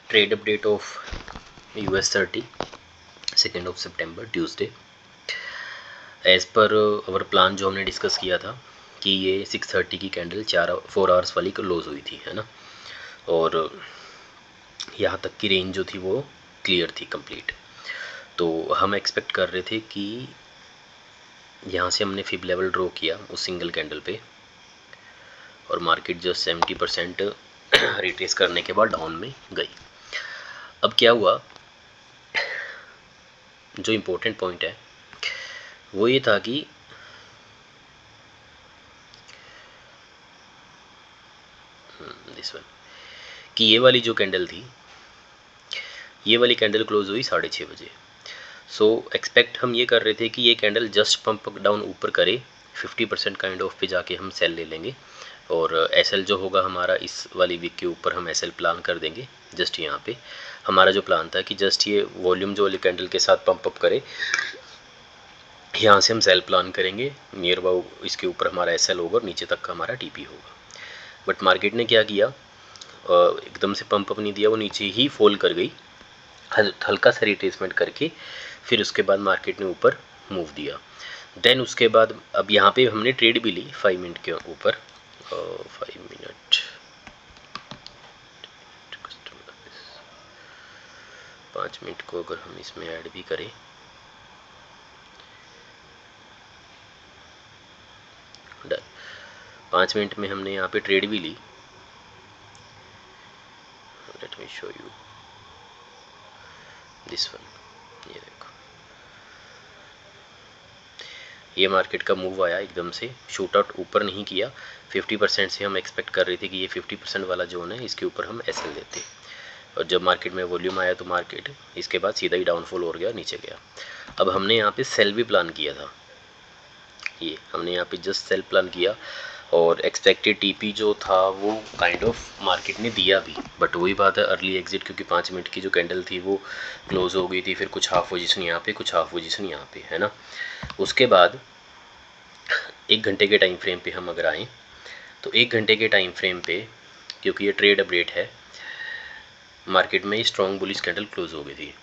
Trade update of US 30 2nd of September Tuesday. As per our plan जो हमने discuss किया था कि ये 6:30 की कैंडल 4 आवर्स वाली क्लोज हुई थी, है ना, और यहाँ तक की रेंज जो थी वो क्लियर थी कंप्लीट। तो हम एक्सपेक्ट कर रहे थे कि यहाँ से हमने फिब लेवल ड्रॉ किया उस सिंगल कैंडल पे, और मार्केट जस्ट 70% रिट्रेस करने के बाद डाउन में गई। अब क्या हुआ, जो इम्पोर्टेंट पॉइंट है वो ये था कि दिस वन, कि ये वाली जो कैंडल थी, ये वाली कैंडल क्लोज हुई 6:30 बजे। सो एक्सपेक्ट हम ये कर रहे थे कि ये कैंडल जस्ट पंप डाउन ऊपर करे, 50% काइंड ऑफ पे जाके हम सेल ले लेंगे, और एसएल जो होगा हमारा इस वाली वीक के ऊपर हम एसएल प्लान कर देंगे। जस्ट यहाँ पे हमारा जो प्लान था कि जस्ट ये वॉल्यूम जो वाली कैंडल के साथ पंप अप करे, यहाँ से हम सेल प्लान करेंगे, नियर अबाउट इसके ऊपर हमारा एसएल होगा और नीचे तक का हमारा टीपी होगा। बट मार्केट ने क्या किया, एकदम से पंप अप नहीं दिया, वो नीचे ही फॉल कर गई, हल्का सा रिट्रेसमेंट करके फिर उसके बाद मार्केट ने ऊपर मूव दिया। देन उसके बाद अब यहाँ पे हमने ट्रेड भी ली 5 मिनट के ऊपर, 5 मिनट 5 मिनट को अगर हम इसमें ऐड भी करें, डन, 5 मिनट में हमने यहाँ पे ट्रेड भी ली। Let me show you this one, ये देखो, ये मार्केट का मूव आया एकदम से, शूट आउट ऊपर नहीं किया। 50% से हम एक्सपेक्ट कर रहे थे कि ये 50% वाला जोन है, इसके ऊपर हम एसएल लेते, और जब मार्केट में वॉल्यूम आया तो मार्केट इसके बाद सीधा ही डाउनफॉल हो गया, नीचे गया। अब हमने यहाँ पे सेल भी प्लान किया था, ये हमने यहाँ पे जस्ट सेल प्लान किया, और एक्सपेक्टेड टीपी जो था वो काइंड ऑफ मार्केट ने दिया भी, बट वही बात है अर्ली एग्जिट, क्योंकि 5 मिनट की जो कैंडल थी वो क्लोज हो गई थी, फिर कुछ हाफ पोजीशन यहाँ पे, कुछ हाफ पोजीशन यहाँ पे, है ना। उसके बाद 1 घंटे के टाइम फ्रेम पे हम अगर आएँ तो 1 घंटे के टाइम फ्रेम पे, क्योंकि ये ट्रेड अपडेट है, मार्केट में स्ट्रॉन्ग बुलिश कैंडल क्लोज हो गई थी।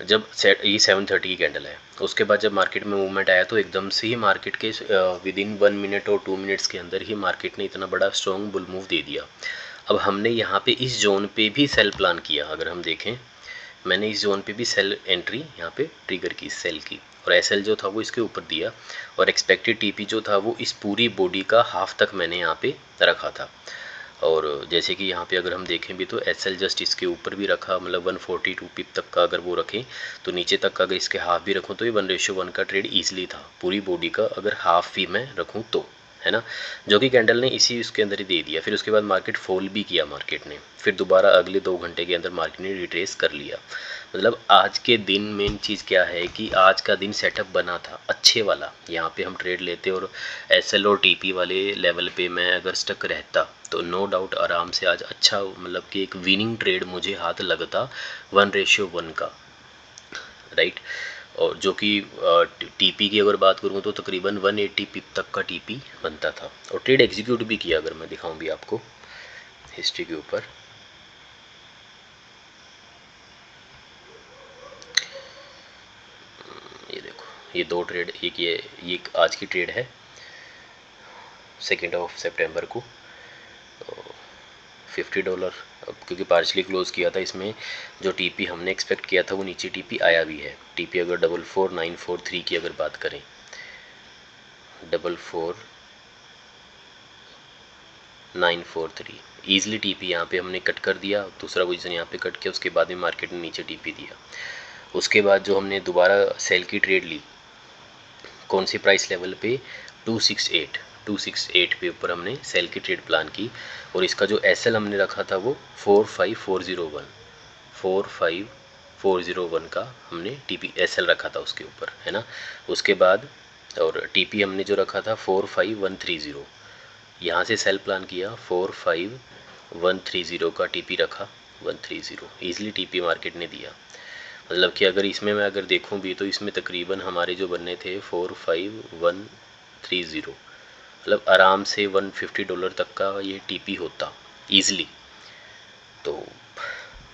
जब ये 7:30 की कैंडल है, उसके बाद जब मार्केट में मूवमेंट आया तो एकदम से ही मार्केट के विदिन 1 मिनट और 2 मिनट्स के अंदर ही मार्केट ने इतना बड़ा स्ट्रॉन्ग बुल मूव दे दिया। अब हमने यहाँ पे इस जोन पे भी सेल प्लान किया, अगर हम देखें मैंने इस जोन पे भी सेल एंट्री यहाँ पे ट्रिगर की सेल की, और एसएल जो था वो इसके ऊपर दिया, और एक्सपेक्टेड टीपी जो था वो इस पूरी बॉडी का हाफ तक मैंने यहाँ पे रखा था। और जैसे कि यहाँ पे अगर हम देखें भी तो एसएल जस्ट इसके ऊपर भी रखा, मतलब 142 पिप तक का अगर वो रखें, तो नीचे तक का अगर इसके हाफ भी रखूँ तो ये 1:1 का ट्रेड ईजिली था पूरी बॉडी का, अगर हाफ भी मैं रखूँ तो, है ना, जो कि कैंडल ने इसी उसके अंदर ही दे दिया। फिर उसके बाद मार्केट फॉल भी किया मार्केट ने, फिर दोबारा अगले 2 घंटे के अंदर मार्केट ने रिट्रेस कर लिया। मतलब आज के दिन मेन चीज़ क्या है कि आज का दिन सेटअप बना था अच्छे वाला, यहाँ पे हम ट्रेड लेते और एसएल और टीपी वाले लेवल पे मैं अगर स्टक रहता तो नो डाउट आराम से आज अच्छा, मतलब कि एक विनिंग ट्रेड मुझे हाथ लगता 1:1 का, राइट। और जो कि टीपी की अगर बात करूँ तो तकरीबन 180 पिप तक का टीपी बनता था, और ट्रेड एग्जीक्यूट भी किया, अगर मैं दिखाऊं भी आपको हिस्ट्री के ऊपर। ये देखो, ये 2 ट्रेड, एक ये आज की ट्रेड है 2 सितंबर को, $50। अब क्योंकि पार्शली क्लोज किया था, इसमें जो टीपी हमने एक्सपेक्ट किया था वो नीचे टीपी आया भी है। टीपी अगर 44943 की अगर बात करें, 44943 ईजिली टीपी यहाँ पे हमने कट कर दिया, दूसरा पोजीशन यहाँ पे कट किया, उसके बाद में मार्केट ने नीचे टीपी दिया। उसके बाद जो हमने दोबारा सेल की ट्रेड ली, कौन सी प्राइस लेवल पे, 268 पे ऊपर हमने सेल की ट्रेड प्लान की, और इसका जो एसएल हमने रखा था वो 45401 का हमने टीपी एसएल रखा था उसके ऊपर, है ना। उसके बाद और टीपी हमने जो रखा था 45130, यहाँ से सेल प्लान किया, 45130 का टीपी रखा, 130 ईजिली टीपी मार्केट ने दिया। मतलब कि अगर इसमें मैं अगर देखूं भी तो इसमें तकरीबन हमारे जो बनने थे 45130, मतलब आराम से $150 तक का ये टीपी होता ईजिली। तो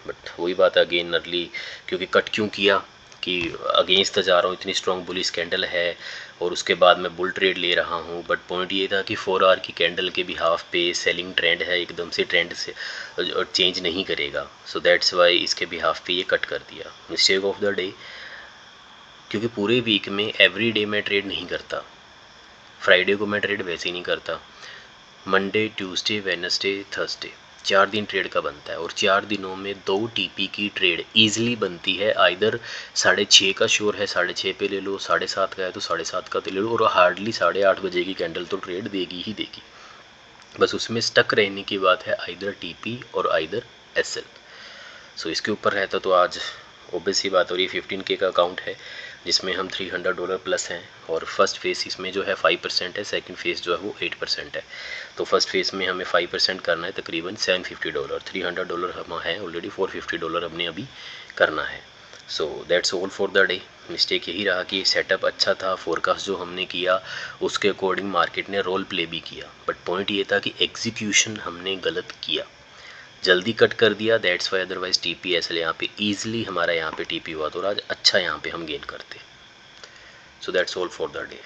बट वही बात अगेन अर्ली, क्योंकि कट क्यों किया कि अगेंस्ट जा रहा हूँ, इतनी स्ट्रॉन्ग बुलिश कैंडल है और उसके बाद मैं बुल ट्रेड ले रहा हूँ, बट पॉइंट ये था कि 4 आवर की कैंडल के भी हाफ पे सेलिंग ट्रेंड है, एकदम से ट्रेंड से चेंज नहीं करेगा, सो दैट्स वाई इसके भी हाफ पे ये कट कर दिया। मिस्टेक ऑफ द डे, क्योंकि पूरे वीक में एवरी डे मैं ट्रेड नहीं करता, फ्राइडे को मैं ट्रेड वैसे ही नहीं करता, मंडे ट्यूसडे वेडनेसडे थर्सडे 4 दिन ट्रेड का बनता है और 4 दिनों में 2 टीपी की ट्रेड ईजिली बनती है। आइदर 6:30 का श्योर है 6:30 पे ले लो, 7:30 का है तो 7:30 का ले लो, और हार्डली 8:30 बजे की कैंडल तो ट्रेड देगी ही देगी। बस उसमें स्टक रहने की बात है, आइदर टीपी और आइदर एसएल। सो इसके ऊपर रहता तो आज ओबियस ही बात हो रही है। 15K का अकाउंट है जिसमें हम $300 प्लस हैं, और फर्स्ट फेस इसमें जो है 5% है, सेकंड फेस जो है वो 8% है। तो फर्स्ट फेस में हमें 5% करना है, तकरीबन $750, $300 हम है ऑलरेडी, $450 हमने अभी करना है। So that's all for the day. Mistake यही रहा कि सेटअप अच्छा था, फोरकास्ट जो हमने किया उसके अकॉर्डिंग मार्केट ने रोल प्ले भी किया, बट पॉइंट ये था कि एग्जीक्यूशन हमने गलत किया, जल्दी कट कर दिया, that's why otherwise TP SL यहाँ पे ईजिली हमारा यहाँ पे टीपी हुआ तो आज अच्छा यहाँ पे हम गेन करते। So that's all for the day.